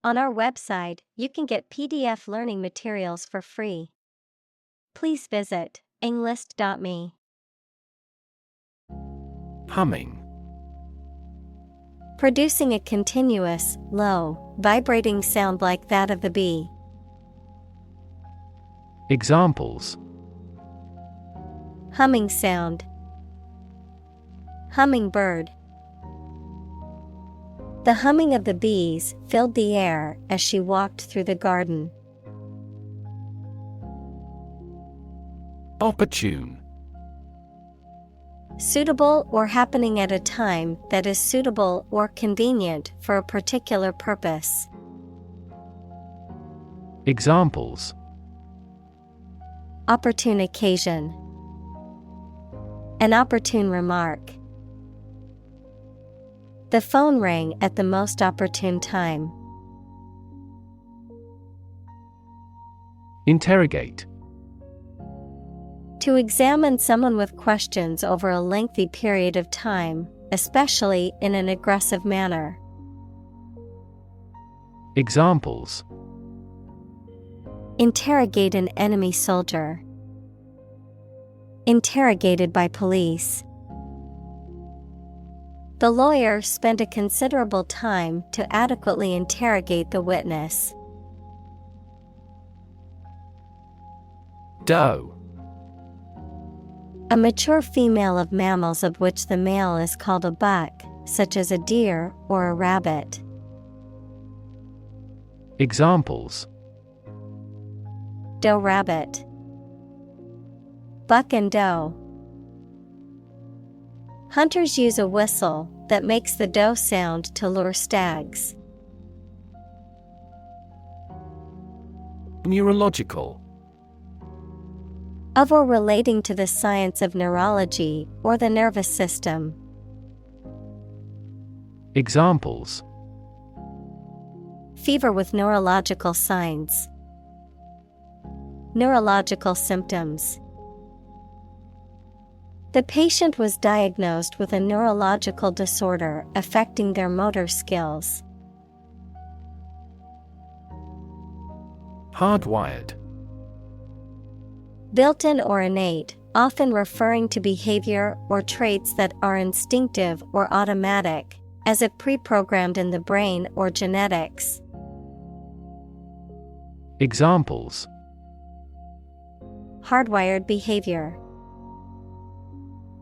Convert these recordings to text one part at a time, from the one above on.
On our website, you can get PDF learning materials for free. Please visit englist.me. Humming. Producing a continuous, low, vibrating sound like that of the bee. Examples: Humming sound. Hummingbird. The humming of the bees filled the air as she walked through the garden. Opportune. Suitable or happening at a time that is suitable or convenient for a particular purpose. Examples: Opportune occasion. An opportune remark. The phone rang at the most opportune time. Interrogate. To examine someone with questions over a lengthy period of time, especially in an aggressive manner. Examples: Interrogate an enemy soldier. Interrogated by police. The lawyer spent a considerable time to adequately interrogate the witness. Doe. A mature female of mammals of which the male is called a buck, such as a deer or a rabbit. Examples: Doe rabbit. Buck and doe. Hunters use a whistle that makes the doe sound to lure stags. Neurological. Of or relating to the science of neurology or the nervous system. Examples: Fever with neurological signs. Neurological symptoms. The patient was diagnosed with a neurological disorder affecting their motor skills. Hardwired. Built-in or innate, often referring to behavior or traits that are instinctive or automatic, as if pre-programmed in the brain or genetics. Examples: Hardwired behavior.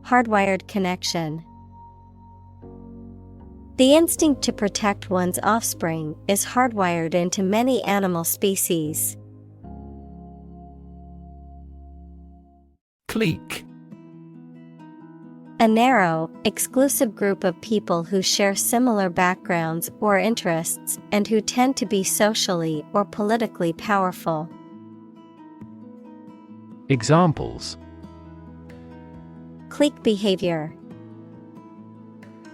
Hardwired connection. The instinct to protect one's offspring is hardwired into many animal species. Clique. A narrow, exclusive group of people who share similar backgrounds or interests and who tend to be socially or politically powerful. Examples: Clique behavior.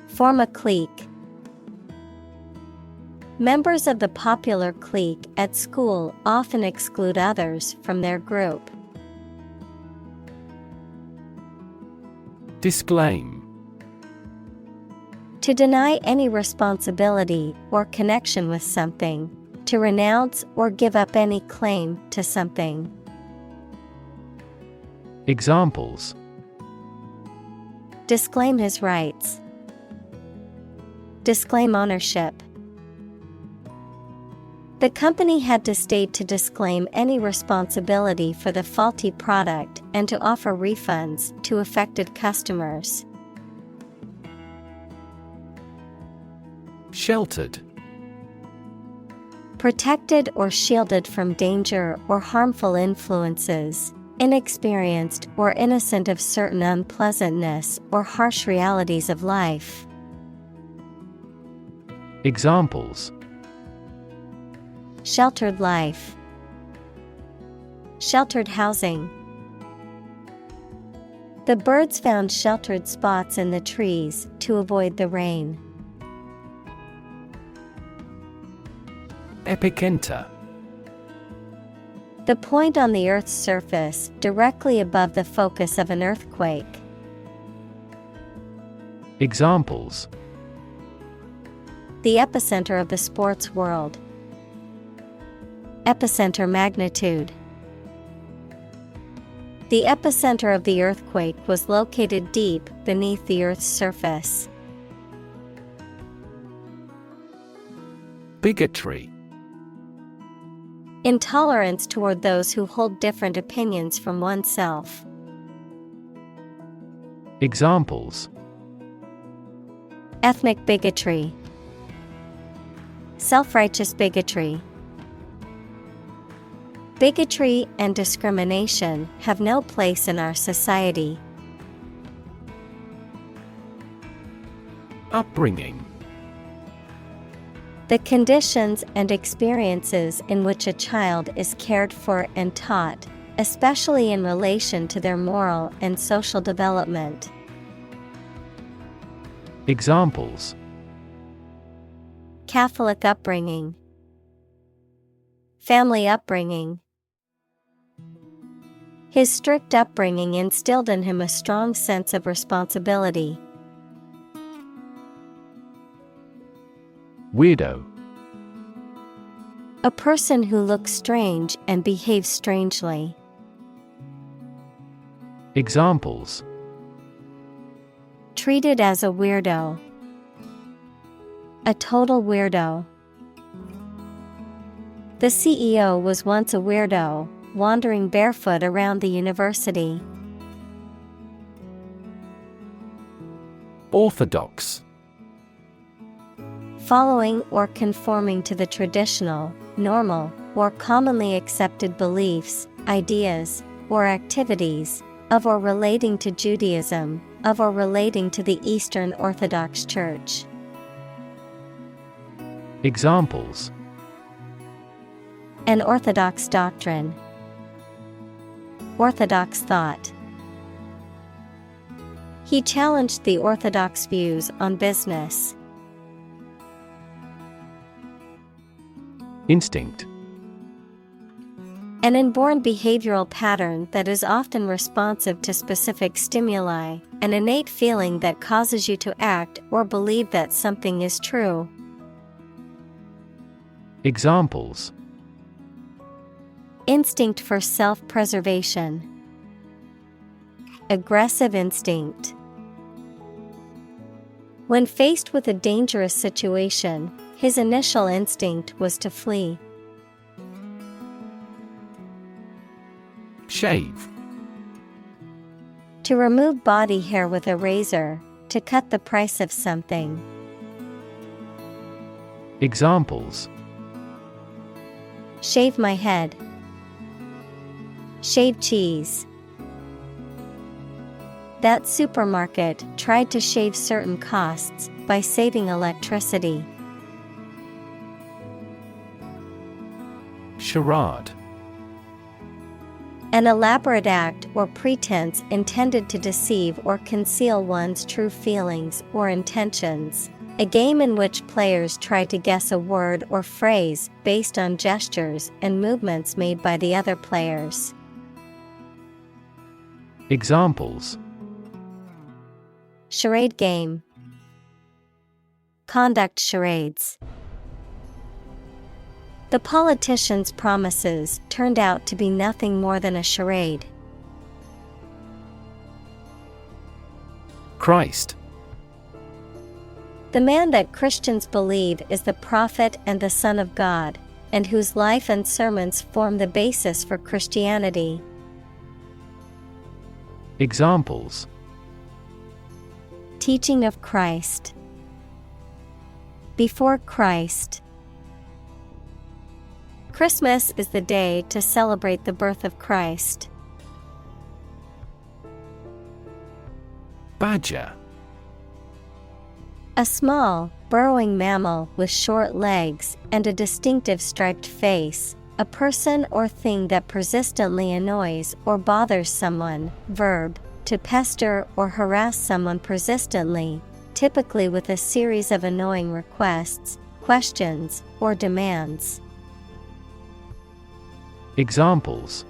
Form a clique. Members of the popular clique at school often exclude others from their group. Disclaim. To deny any responsibility or connection with something, to renounce or give up any claim to something. Examples: Disclaim his rights. Disclaim ownership. The company had to state to disclaim any responsibility for the faulty product and to offer refunds to affected customers. Sheltered. Protected or shielded from danger or harmful influences, inexperienced or innocent of certain unpleasantness or harsh realities of life. Examples: Sheltered life. Sheltered housing. The birds found sheltered spots in the trees to avoid the rain. Epicenter. The point on the Earth's surface directly above the focus of an earthquake. Examples: The epicenter of the sports world. Epicenter magnitude. The epicenter of the earthquake was located deep beneath the Earth's surface. Bigotry. Intolerance toward those who hold different opinions from oneself. Examples: Ethnic bigotry. Self-righteous bigotry. Bigotry and discrimination have no place in our society. Upbringing. The conditions and experiences in which a child is cared for and taught, especially in relation to their moral and social development. Examples: Catholic upbringing. Family upbringing. His strict upbringing instilled in him a strong sense of responsibility. Weirdo. A person who looks strange and behaves strangely. Examples: Treated as a weirdo. A total weirdo. The CEO was once a weirdo, wandering barefoot around the university. Orthodox. Following or conforming to the traditional, normal, or commonly accepted beliefs, ideas, or activities of or relating to Judaism, of or relating to the Eastern Orthodox Church. Examples: An orthodox doctrine. Orthodox thought. He challenged the orthodox views on business. Instinct. An inborn behavioral pattern that is often responsive to specific stimuli, an innate feeling that causes you to act or believe that something is true. Examples: Instinct for self-preservation. Aggressive instinct. When faced with a dangerous situation, his initial instinct was to flee. Shave. To remove body hair with a razor, to cut the price of something. Examples: Shave my head. Shave cheese. That supermarket tried to shave certain costs by saving electricity. Charade. An elaborate act or pretense intended to deceive or conceal one's true feelings or intentions. A game in which players try to guess a word or phrase based on gestures and movements made by the other players. Examples: Charade game. Conduct charades. The politician's promises turned out to be nothing more than a charade. Christ. The man that Christians believe is the prophet and the Son of God, and whose life and sermons form the basis for Christianity. Examples: Teaching of Christ. Before Christ. Christmas is the day to celebrate the birth of Christ. Badger. A small, burrowing mammal with short legs and a distinctive striped face, a person or thing that persistently annoys or bothers someone. Verb, to pester or harass someone persistently, typically with a series of annoying requests, questions, or demands. Examples: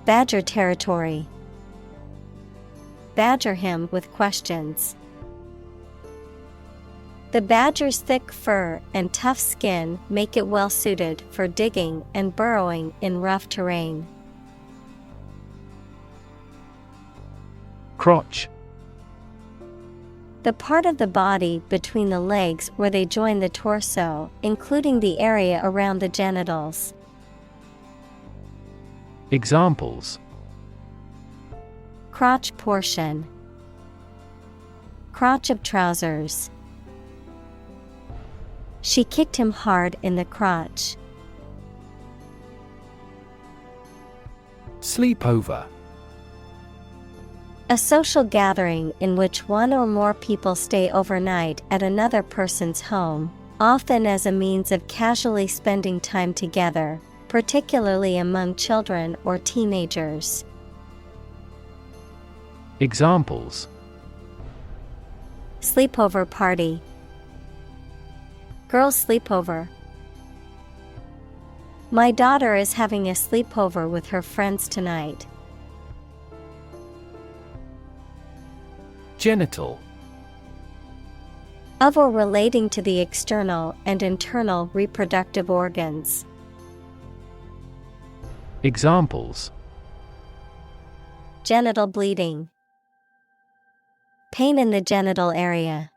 Badger territory. Badger him with questions. The badger's thick fur and tough skin make it well suited for digging and burrowing in rough terrain. Crotch. The part of the body between the legs where they join the torso, including the area around the genitals. Examples: crotch portion, crotch of trousers. She kicked him hard in the crotch. Sleepover. A social gathering in which one or more people stay overnight at another person's home, often as a means of casually spending time together, particularly among children or teenagers. Examples: sleepover party, girls' sleepover. My daughter is having a sleepover with her friends tonight. Genital. Of or relating to the external and internal reproductive organs. Examples: genital bleeding, pain in the genital area.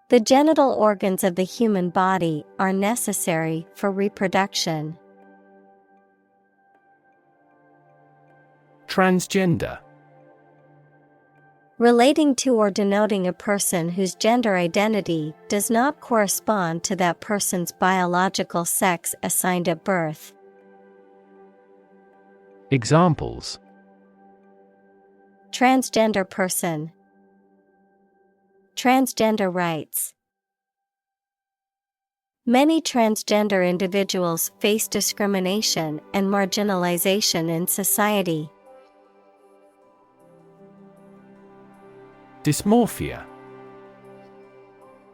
The genital organs of the human body are necessary for reproduction. Transgender. Relating to or denoting a person whose gender identity does not correspond to that person's biological sex assigned at birth. Examples: transgender person, transgender rights. Many transgender individuals face discrimination and marginalization in society. Dysmorphia.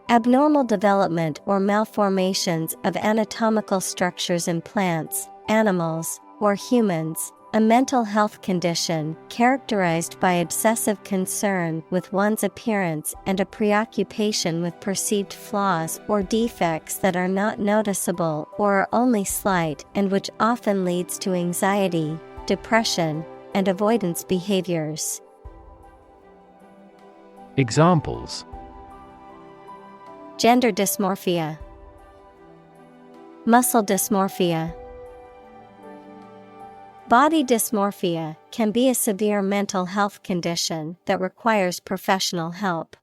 Abnormal development or malformations of anatomical structures in plants, animals, or humans, a mental health condition characterized by obsessive concern with one's appearance and a preoccupation with perceived flaws or defects that are not noticeable or are only slight, and which often leads to anxiety, depression, and avoidance behaviors. Examples: gender dysmorphia, muscle dysmorphia. Body dysmorphia can be a severe mental health condition that requires professional help.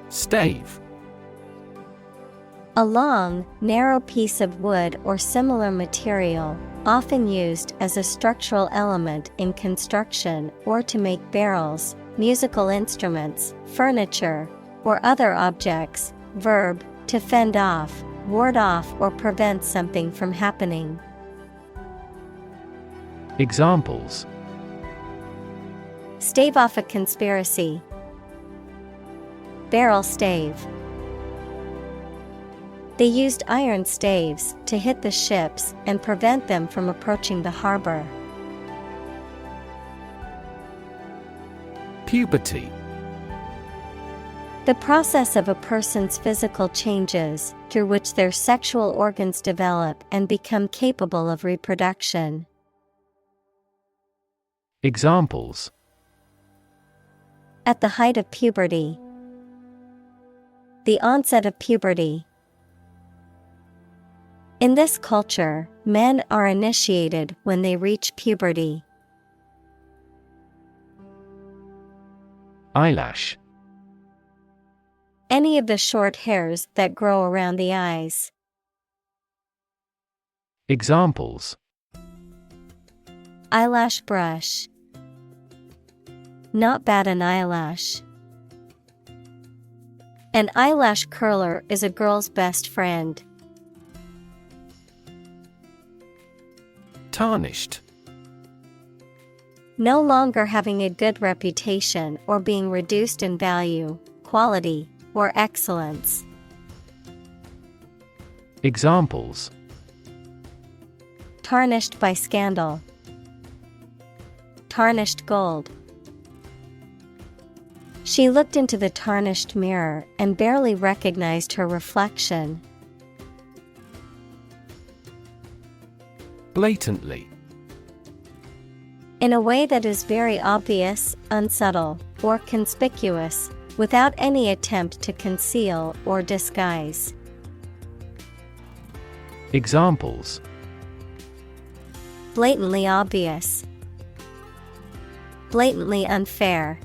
Stave. A long, narrow piece of wood or similar material, often used as a structural element in construction or to make barrels, musical instruments, furniture, or other objects. Verb, to fend off, ward off or prevent something from happening. Examples: stave off a conspiracy, barrel stave. They used iron staves to hit the ships and prevent them from approaching the harbor. Puberty. The process of a person's physical changes through which their sexual organs develop and become capable of reproduction. Examples: at the height of puberty, the onset of puberty. In this culture, men are initiated when they reach puberty. Eyelash. Any of the short hairs that grow around the eyes. Examples: eyelash brush, not bat an eyelash. An eyelash curler is a girl's best friend. Tarnished. No longer having a good reputation or being reduced in value, quality, or excellence. Examples: tarnished by scandal, tarnished gold. She looked into the tarnished mirror and barely recognized her reflection. Blatantly. In a way that is very obvious, unsubtle, or conspicuous, without any attempt to conceal or disguise. Examples: Blatantly obvious. Blatantly unfair.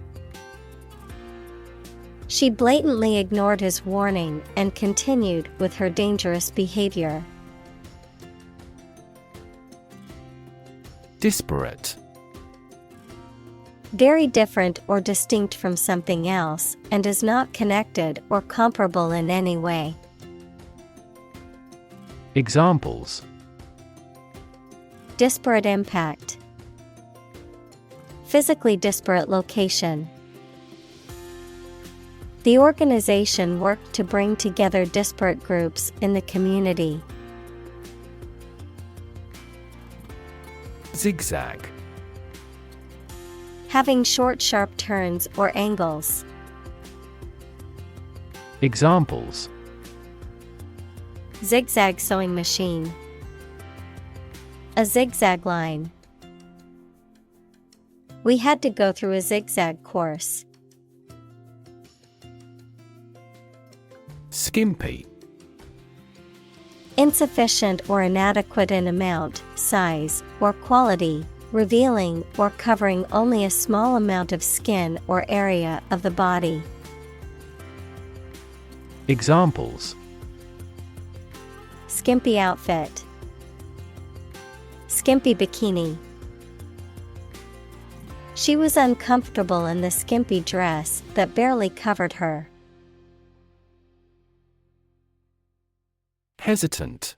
She blatantly ignored his warning and continued with her dangerous behavior. Disparate. Very different or distinct from something else, and is not connected or comparable in any way. Examples: Disparate impact. Physically disparate location. The organization worked to bring together disparate groups in the community. Zigzag. Having short, sharp turns or angles. Examples: Zigzag sewing machine. A zigzag line. We had to go through a zigzag course. Skimpy. Insufficient or inadequate in amount, size, or quality, revealing or covering only a small amount of skin or area of the body. Examples: Skimpy outfit. Skimpy bikini. She was uncomfortable in the skimpy dress that barely covered her. Hesitant.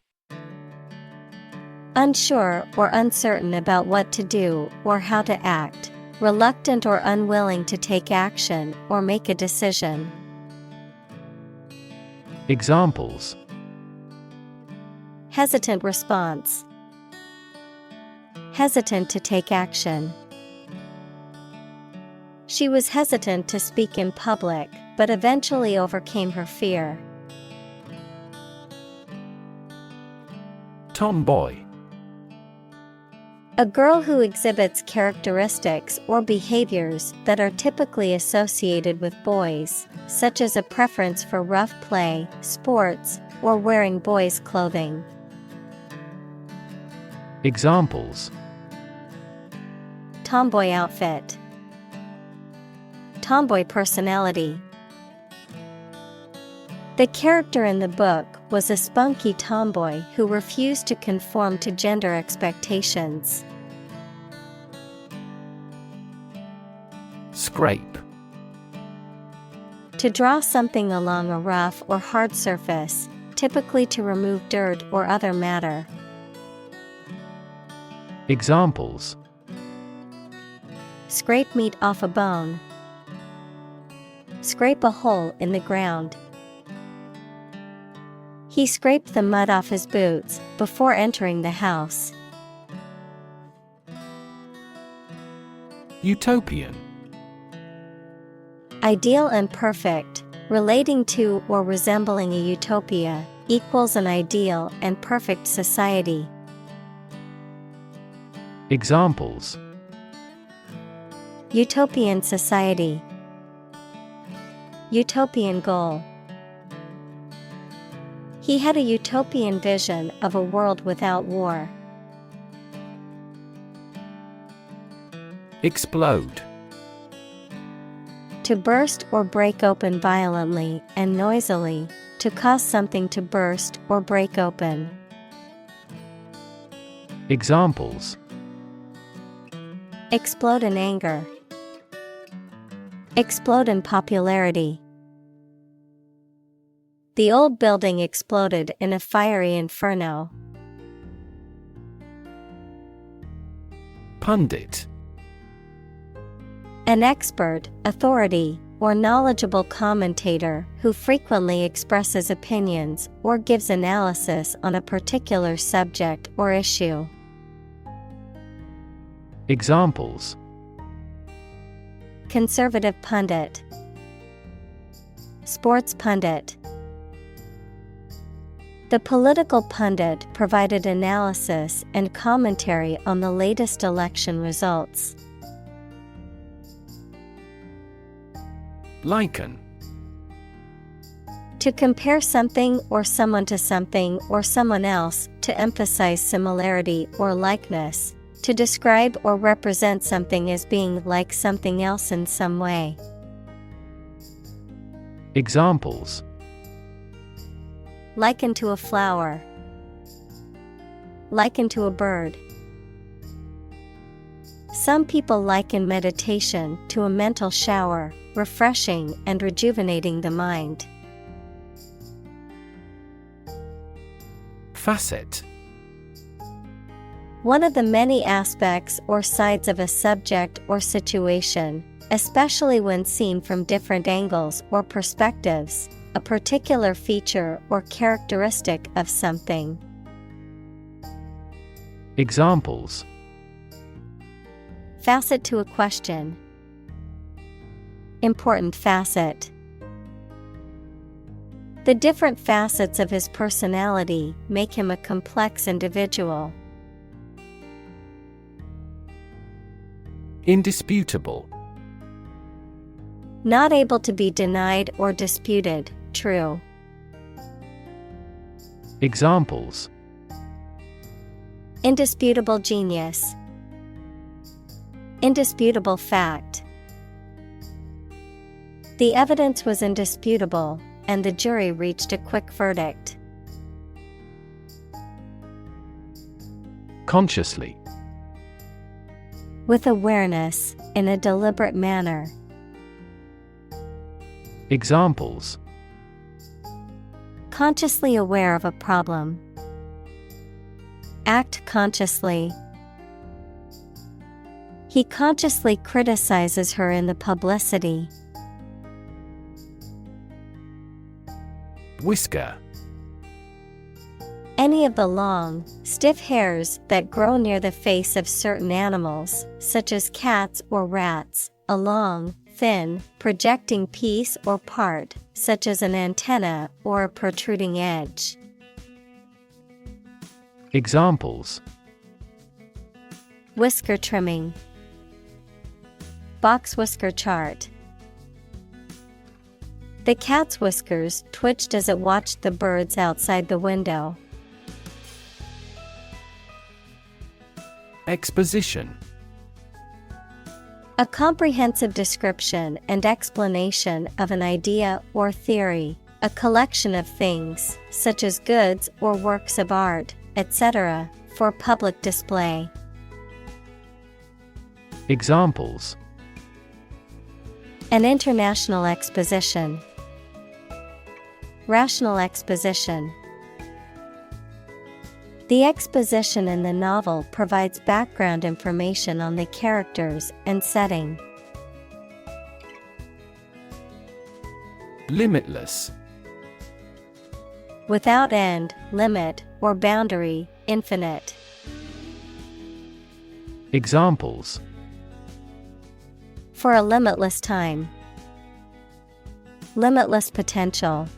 Unsure or uncertain about what to do or how to act, reluctant or unwilling to take action or make a decision. Examples: Hesitant response. Hesitant to take action. She was hesitant to speak in public, but eventually overcame her fear. Tomboy. A girl who exhibits characteristics or behaviors that are typically associated with boys, such as a preference for rough play, sports, or wearing boys' clothing. Examples: Tomboy outfit. Tomboy personality. The character in the book was a spunky tomboy who refused to conform to gender expectations. Scrape. To draw something along a rough or hard surface, typically to remove dirt or other matter. Examples: Scrape meat off a bone. Scrape a hole in the ground. He scraped the mud off his boots before entering the house. Utopian. Ideal and perfect, relating to or resembling a utopia, equals an ideal and perfect society. Examples: Utopian society. Utopian goal. He had a utopian vision of a world without war. Explode. To burst or break open violently and noisily, to cause something to burst or break open. Examples: Explode in anger. Explode in popularity. The old building exploded in a fiery inferno. Pundit. An expert, authority, or knowledgeable commentator who frequently expresses opinions or gives analysis on a particular subject or issue. Examples: Conservative pundit. Sports pundit. The political pundit provided analysis and commentary on the latest election results. Liken. To compare something or someone to something or someone else, to emphasize similarity or likeness, to describe or represent something as being like something else in some way. Examples: Liken to a flower. Liken to a bird. Some people liken meditation to a mental shower, refreshing and rejuvenating the mind. Facet. One of the many aspects or sides of a subject or situation, especially when seen from different angles or perspectives, a particular feature or characteristic of something. Examples: Facet to a question. Important facet. The different facets of his personality make him a complex individual. Indisputable. Not able to be denied or disputed, true. Examples: Indisputable genius. Indisputable fact. The evidence was indisputable, and the jury reached a quick verdict. Consciously. With awareness, in a deliberate manner. Examples: Consciously aware of a problem. Act consciously. He consciously criticizes her in the publicity. Whisker. Any of the long, stiff hairs that grow near the face of certain animals, such as cats or rats, a long, thin, projecting piece or part, such as an antenna or a protruding edge. Examples: Whisker trimming. Box whisker chart. The cat's whiskers twitched as it watched the birds outside the window. Exposition. A comprehensive description and explanation of an idea or theory, a collection of things, such as goods or works of art, etc., for public display. Examples: An international exposition. Rational exposition. The exposition in the novel provides background information on the characters and setting. Limitless. Without end, limit, or boundary, infinite. Examples: For a limitless time. Limitless potential.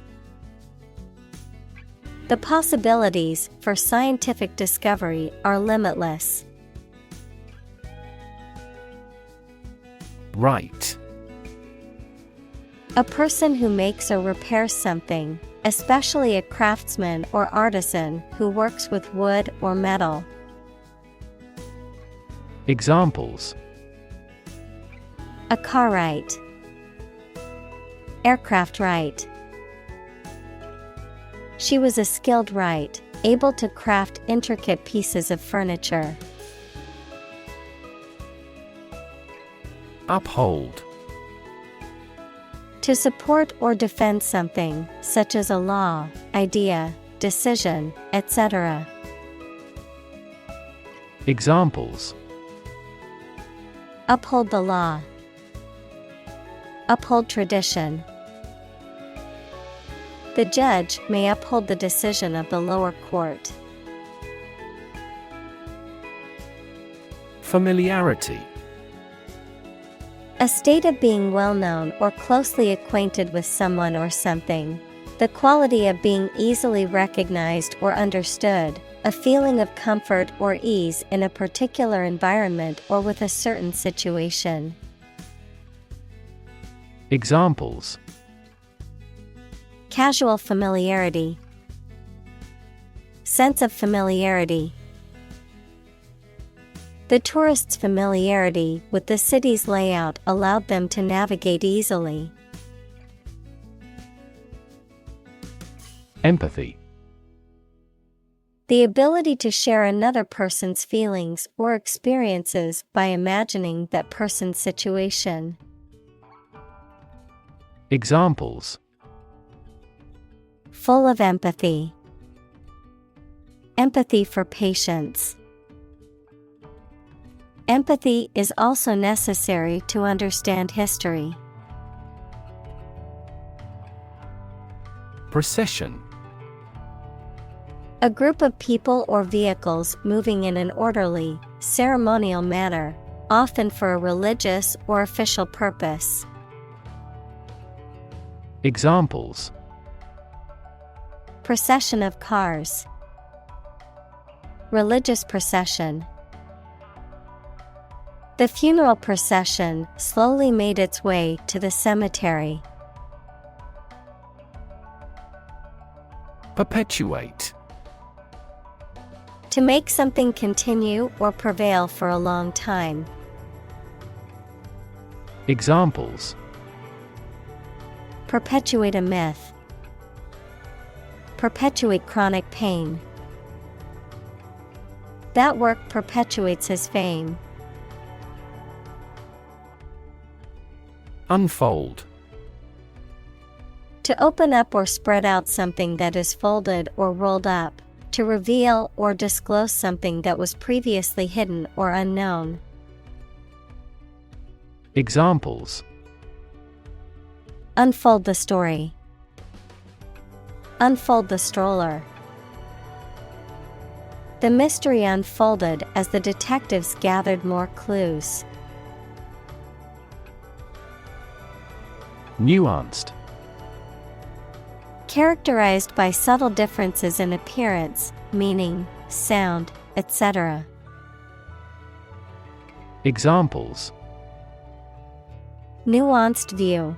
The possibilities for scientific discovery are limitless. Right. A person who makes or repairs something, especially a craftsman or artisan who works with wood or metal. Examples: A car right. Aircraft right. She was a skilled wright, able to craft intricate pieces of furniture. Uphold. To support or defend something, such as a law, idea, decision, etc. Examples: Uphold the law. Uphold tradition. The judge may uphold the decision of the lower court. Familiarity. A state of being well known or closely acquainted with someone or something. The quality of being easily recognized or understood. A feeling of comfort or ease in a particular environment or with a certain situation. Examples: casual familiarity, sense of familiarity. The tourists' familiarity with the city's layout allowed them to navigate easily. Empathy. The ability to share another person's feelings or experiences by imagining that person's situation. Examples: full of empathy, empathy for patients. Empathy is also necessary to understand history. Procession. A group of people or vehicles moving in an orderly, ceremonial manner, often for a religious or official purpose. Examples: procession of cars, religious procession. The funeral procession slowly made its way to the cemetery. Perpetuate. To make something continue or prevail for a long time. Examples: perpetuate a myth, perpetuate chronic pain. That work perpetuates his fame. Unfold. To open up or spread out something that is folded or rolled up, to reveal or disclose something that was previously hidden or unknown. Examples: unfold the story, unfold the stroller. The mystery unfolded as the detectives gathered more clues. Nuanced. Characterized by subtle differences in appearance, meaning, sound, etc. Examples: nuanced view.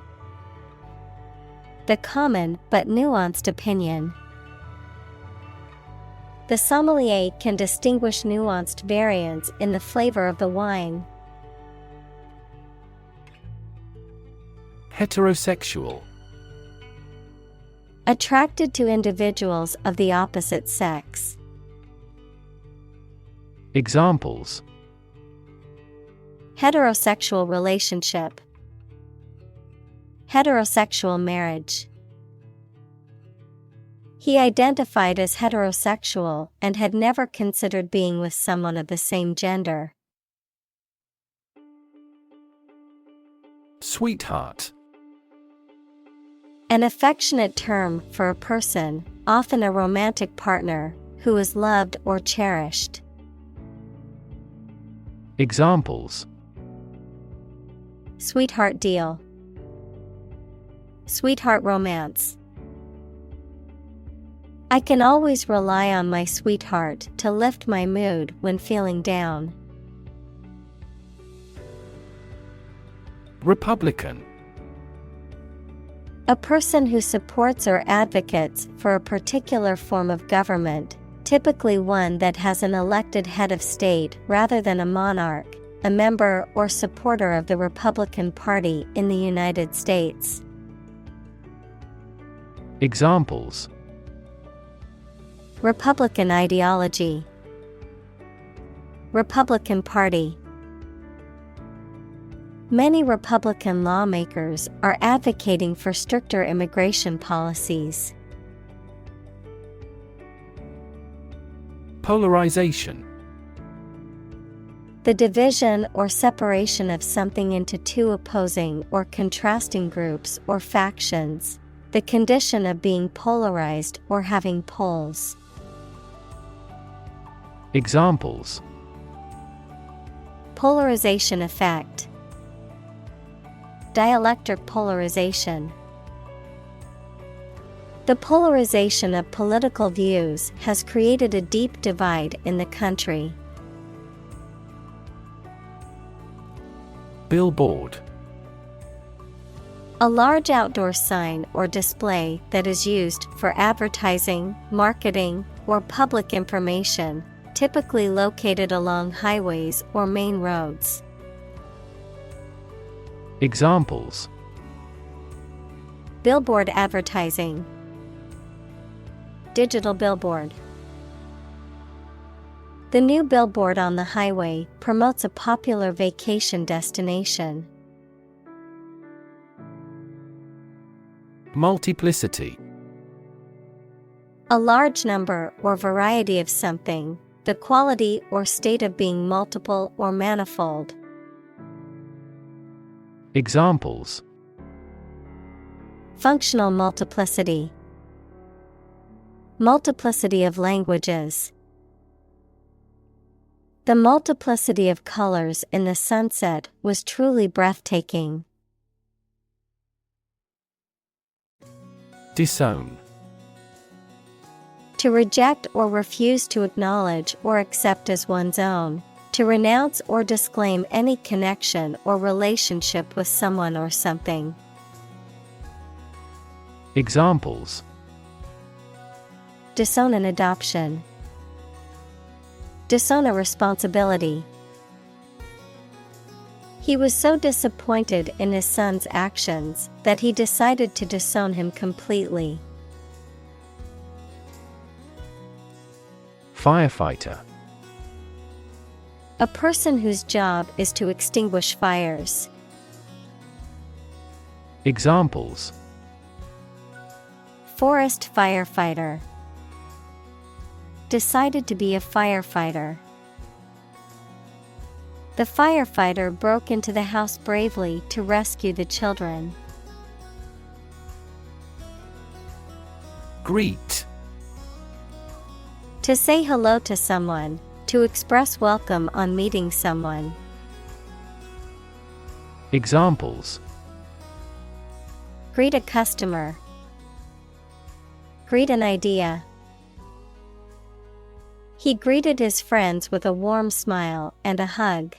The common but nuanced opinion. The sommelier can distinguish nuanced variants in the flavor of the wine. Heterosexual. Attracted to individuals of the opposite sex. Examples: heterosexual relationship, heterosexual marriage. He identified as heterosexual and had never considered being with someone of the same gender. Sweetheart. An affectionate term for a person, often a romantic partner, who is loved or cherished. Examples: sweetheart deal, sweetheart romance. I can always rely on my sweetheart to lift my mood when feeling down. Republican. A person who supports or advocates for a particular form of government, typically one that has an elected head of state rather than a monarch, a member or supporter of the Republican Party in the United States. Examples: Republican ideology, Republican Party. Many Republican lawmakers are advocating for stricter immigration policies. Polarization. The division or separation of something into two opposing or contrasting groups or factions. The condition of being polarized or having poles. Examples: polarization effect, Dielectric polarization. The polarization of political views has created a deep divide in the country. Billboard. A large outdoor sign or display that is used for advertising, marketing, or public information, typically located along highways or main roads. Examples: Billboard advertising. Digital billboard. The new billboard on the highway promotes a popular vacation destination. Multiplicity. A large number or variety of something, the quality or state of being multiple or manifold. Examples: Functional multiplicity. Multiplicity of languages. The multiplicity of colors in the sunset was truly breathtaking. Disown. To reject or refuse to acknowledge or accept as one's own. To renounce or disclaim any connection or relationship with someone or something. Examples: Disown an adoption. Disown a responsibility. He was so disappointed in his son's actions that he decided to disown him completely. Firefighter. A person whose job is to extinguish fires. Examples: Forest firefighter. Decided to be a firefighter. The firefighter broke into the house bravely to rescue the children. Greet. To say hello to someone, to express welcome on meeting someone. Examples: Greet a customer. Greet an idea. He greeted his friends with a warm smile and a hug.